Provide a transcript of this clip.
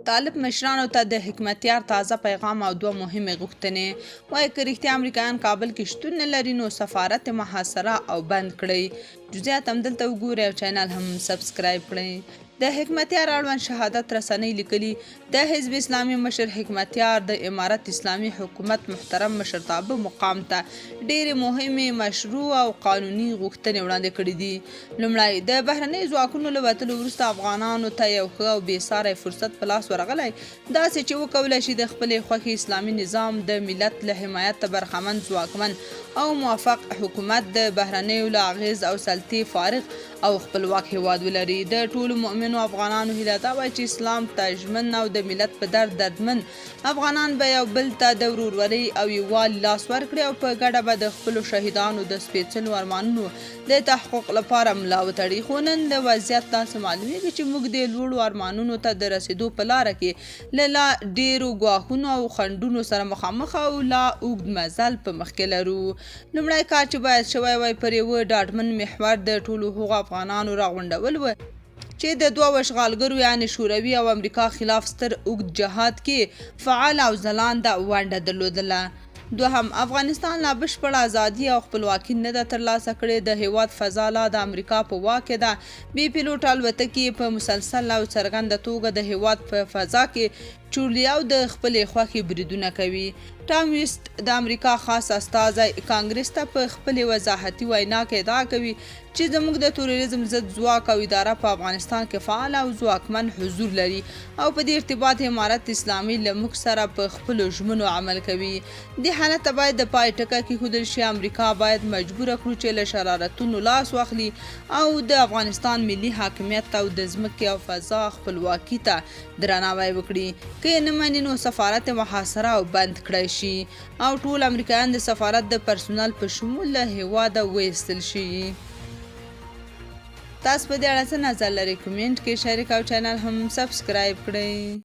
طالب مشرانو ته د حکمتیار تازه پیغام او دوه مهمې غوښتنې وایي که رښتیا امریکایان کابل کې شتون نه لري نو سفارت محاصره او بند کړئ. جزئیات همدلته وګورئ او چینل هم سبسکرایب کړئ. د حکمتیار اړوند شهادت رسنۍ لیکلي د حزب اسلامي مشر حکمتیار د امارت اسلامي حکومت محترم مشرتابه مقام ته ډېرې مهمې مشروع او قانوني غوښتنې وړاندې کړي دي. لومړی د بهرنیو ځواکونو له وتلو وروسته افغانانو ته یو ښه او بېساری فرصت په لاس ورغلی داسې چې وکولی شي د خپلې خوښې اسلامي نظام د ملت له حمایت برخمن ځواکمن او موفق حکومت د بهرنیو له اغېز او سلطې فارغ او خپلواک هیواد ولري. د ټولو مؤمنو افغانانو هیله دا وایي چې اسلام ته ژمن او د ملت په درد دردمن افغانان به یو بل ته د ورورولۍ او یووالي لاس ورکړي او په ګډه به د خپلو شهیدانو د سپېڅلو ارمانونو د تحقق لپاره ملا وتړي. خو نن د وضعیت داسې معلومیږي چې موږ د لوړو ارمانونو ته د رسېدو په لاره کې له لا ډېرو ګواښونو او خنډونو سره مخامخ او لا اوږد مزل په مخ کې لرو. لومړی کار چې باید شوی وای پر یوه ډاډمن محور د ټولو هغو افغانانو راغونډول و چې د دوه اشغالګرو یعنې شوروي او امریکا خلاف ستر اوږد جهاد کې فعال او ځلانده ونډه درلودله. دوهم، افغانستان لا بشپړه ازادي او خپلواکي نه ده ترلاسه کړې. د هیواد فضا لا د امریکا په واک کې ده. بې پیلوټ الوتکې په مسلسل او څرګنده توګه د هیواد په فضا کې چورلیاو د خپلې خوښې بریدونه کوي. ټام ویسټ د امریکا خاص استازی کانګرس ته په خپلې وضاحتي وینا کې ادعا کوي چې زموږ د تروریزم ضد ځواک او اداره په افغانستان کې فعال او ځواکمن حضور لري او په دې ارتباط امارت اسلامي له موږ سره په خپلو ژمنو عمل کوي. دې حالت ته باید د پای ټکه کېښودل شي. امریکا باید مجبوره کړو چې له شرارتونو لاس واخلي او د افغانستان ملي حاکمیت او د ځمکې او فضا خپلواکي ته درناوی وکړي. که یې نه مني نو سفارت محاصره او بند کړی شي او ټول امریکایان د سفارت د پرسونل په شمول له هیواده وایستل شي. تاسو په دې اړه څه نظر لرئ؟ کمنټ کې شریک او چینل هم سبسکرایب کړئ.